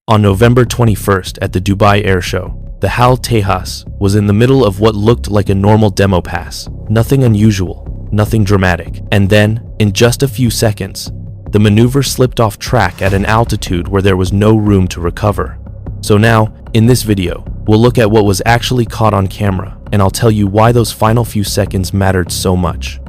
On November 21st at the Dubai Airshow, the HAL Tejas was in the middle of what looked like a normal demo pass. Nothing unusual, nothing dramatic. And then, in just a few seconds, the maneuver slipped off track at an altitude where there was no room to recover. So now, in this video, we'll look at what was actually caught on camera, and I'll tell you why those final few seconds mattered so much.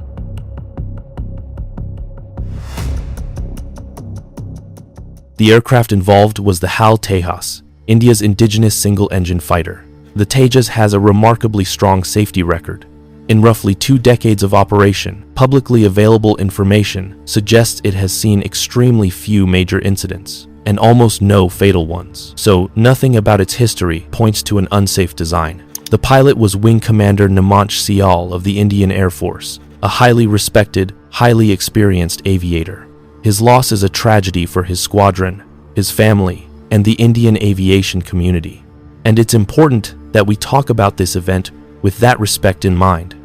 The aircraft involved was the HAL Tejas, India's indigenous single-engine fighter. The Tejas has a remarkably strong safety record. In roughly 2 decades of operation, publicly available information suggests it has seen extremely few major incidents, and almost no fatal ones. So, nothing about its history points to an unsafe design. The pilot was Wing Commander Namanch Sial of the Indian Air Force, a highly respected, highly experienced aviator. His loss is a tragedy for his squadron, his family, and the Indian aviation community. And it's important that we talk about this event with that respect in mind.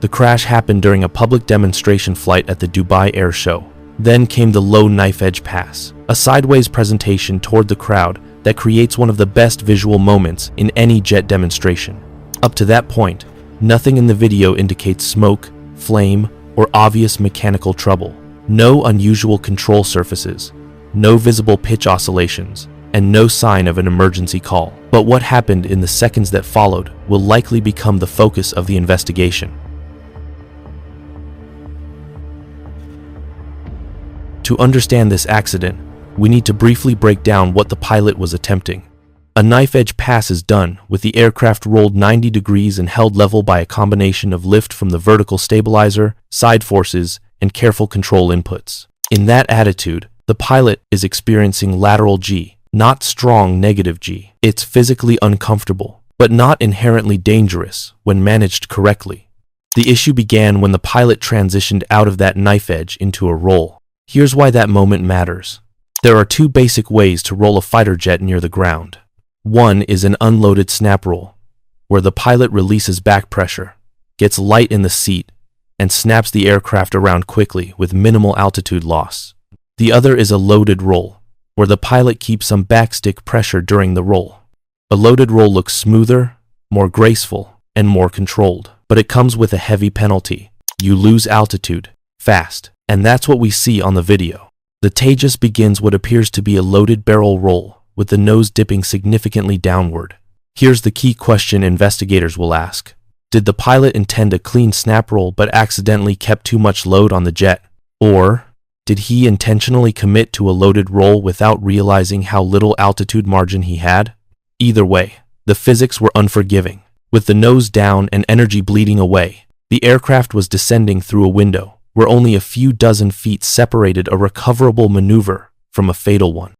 The crash happened during a public demonstration flight at the Dubai Airshow. Then came the low knife-edge pass, a sideways presentation toward the crowd that creates one of the best visual moments in any jet demonstration. Up to that point, nothing in the video indicates smoke, flame, or obvious mechanical trouble. No unusual control surfaces, no visible pitch oscillations, and no sign of an emergency call. But what happened in the seconds that followed will likely become the focus of the investigation. To understand this accident, we need to briefly break down what the pilot was attempting. A knife-edge pass is done with the aircraft rolled 90 degrees and held level by a combination of lift from the vertical stabilizer, side forces, and careful control inputs. In that attitude, the pilot is experiencing lateral G, not strong negative G. It's physically uncomfortable, but not inherently dangerous when managed correctly. The issue began when the pilot transitioned out of that knife edge into a roll. Here's why that moment matters. There are 2 basic ways to roll a fighter jet near the ground. One is an unloaded snap roll, where the pilot releases back pressure, gets light in the seat, and snaps the aircraft around quickly with minimal altitude loss. The other is a loaded roll, where the pilot keeps some backstick pressure during the roll. A loaded roll looks smoother, more graceful, and more controlled, but it comes with a heavy penalty. You lose altitude, fast, and that's what we see on the video. The Tejas begins what appears to be a loaded barrel roll, with the nose dipping significantly downward. Here's the key question investigators will ask. Did the pilot intend a clean snap roll but accidentally kept too much load on the jet? Or did he intentionally commit to a loaded roll without realizing how little altitude margin he had? Either way, the physics were unforgiving. With the nose down and energy bleeding away, the aircraft was descending through a window where only a few dozen feet separated a recoverable maneuver from a fatal one.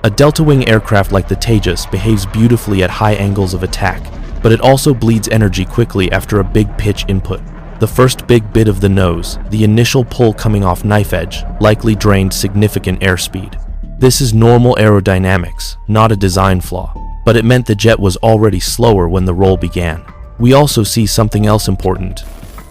A delta-wing aircraft like the Tejas behaves beautifully at high angles of attack, but it also bleeds energy quickly after a big pitch input. The first big bit of the nose, the initial pull coming off knife edge, likely drained significant airspeed. This is normal aerodynamics, not a design flaw, but it meant the jet was already slower when the roll began. We also see something else important.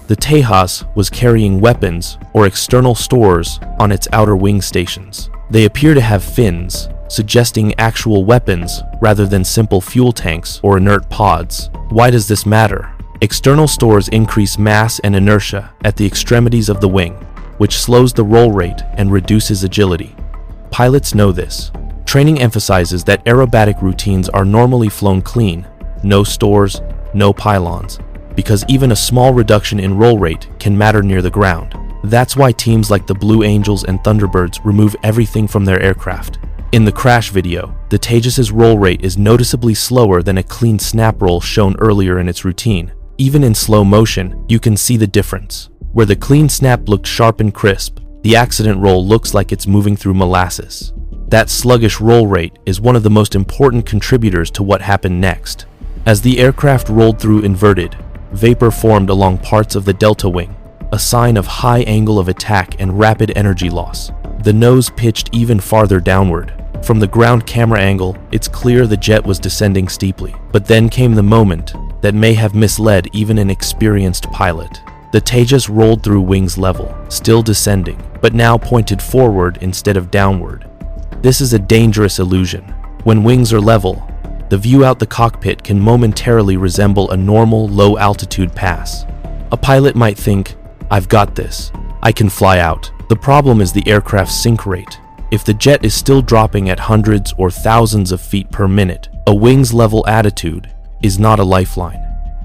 The Tejas was carrying weapons or external stores on its outer wing stations. They appear to have fins, suggesting actual weapons rather than simple fuel tanks or inert pods. Why does this matter? External stores increase mass and inertia at the extremities of the wing, which slows the roll rate and reduces agility. Pilots know this. Training emphasizes that aerobatic routines are normally flown clean, no stores, no pylons, because even a small reduction in roll rate can matter near the ground. That's why teams like the Blue Angels and Thunderbirds remove everything from their aircraft. In the crash video, the Tejas' roll rate is noticeably slower than a clean snap roll shown earlier in its routine. Even in slow motion, you can see the difference. Where the clean snap looked sharp and crisp, the accident roll looks like it's moving through molasses. That sluggish roll rate is one of the most important contributors to what happened next. As the aircraft rolled through inverted, vapor formed along parts of the delta wing, a sign of high angle of attack and rapid energy loss. The nose pitched even farther downward. From the ground camera angle, it's clear the jet was descending steeply. But then came the moment that may have misled even an experienced pilot. The Tejas rolled through wings level, still descending, but now pointed forward instead of downward. This is a dangerous illusion. When wings are level, the view out the cockpit can momentarily resemble a normal low-altitude pass. A pilot might think, "I've got this. I can fly out." The problem is the aircraft's sink rate. If the jet is still dropping at hundreds or thousands of feet per minute, a wings-level attitude is not a lifeline.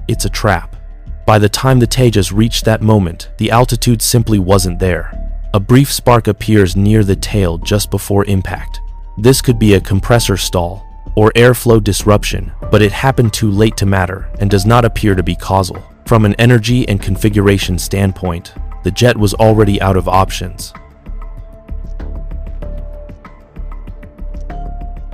It's a trap. By the time the Tejas reached that moment, the altitude simply wasn't there. A brief spark appears near the tail just before impact. This could be a compressor stall or airflow disruption, but it happened too late to matter and does not appear to be causal. From an energy and configuration standpoint, the jet was already out of options.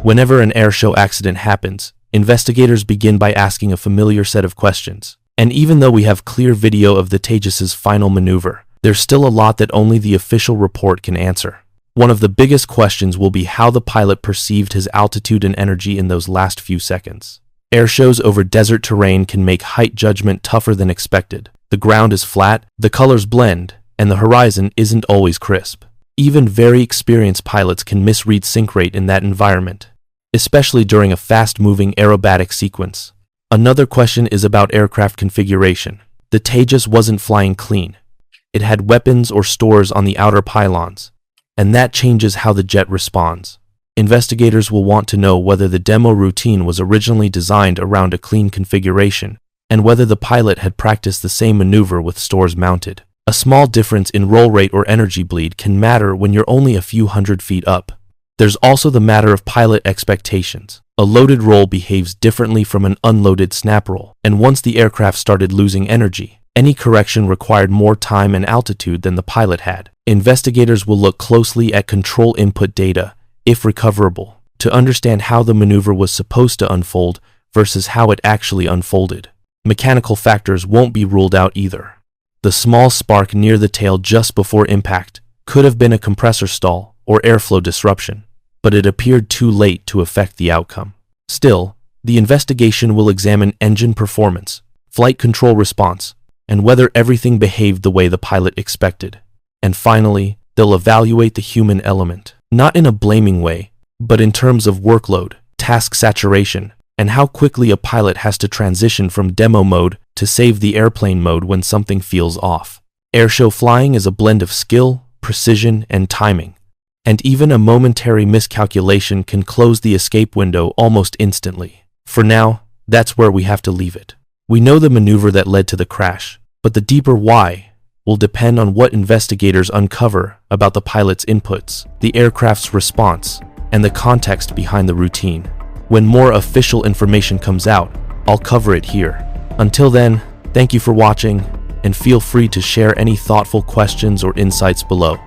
Whenever an airshow accident happens, investigators begin by asking a familiar set of questions. And even though we have clear video of the Tejas's final maneuver, there's still a lot that only the official report can answer. One of the biggest questions will be how the pilot perceived his altitude and energy in those last few seconds. Airshows over desert terrain can make height judgment tougher than expected. The ground is flat, the colors blend, and the horizon isn't always crisp. Even very experienced pilots can misread sink rate in that environment, especially during a fast-moving aerobatic sequence. Another question is about aircraft configuration. The Tejas wasn't flying clean. It had weapons or stores on the outer pylons, and that changes how the jet responds. Investigators will want to know whether the demo routine was originally designed around a clean configuration, and whether the pilot had practiced the same maneuver with stores mounted. A small difference in roll rate or energy bleed can matter when you're only a few hundred feet up. There's also the matter of pilot expectations. A loaded roll behaves differently from an unloaded snap roll, and once the aircraft started losing energy, any correction required more time and altitude than the pilot had. Investigators will look closely at control input data, if recoverable, to understand how the maneuver was supposed to unfold versus how it actually unfolded. Mechanical factors won't be ruled out either. The small spark near the tail just before impact could have been a compressor stall or airflow disruption, but it appeared too late to affect the outcome. Still, the investigation will examine engine performance, flight control response, and whether everything behaved the way the pilot expected. And finally, they'll evaluate the human element, not in a blaming way, but in terms of workload, task saturation, and how quickly a pilot has to transition from demo mode to save the airplane mode when something feels off. Airshow flying is a blend of skill, precision, and timing, and even a momentary miscalculation can close the escape window almost instantly. For now, that's where we have to leave it. We know the maneuver that led to the crash, but the deeper why will depend on what investigators uncover about the pilot's inputs, the aircraft's response, and the context behind the routine. When more official information comes out, I'll cover it here. Until then, thank you for watching, and feel free to share any thoughtful questions or insights below.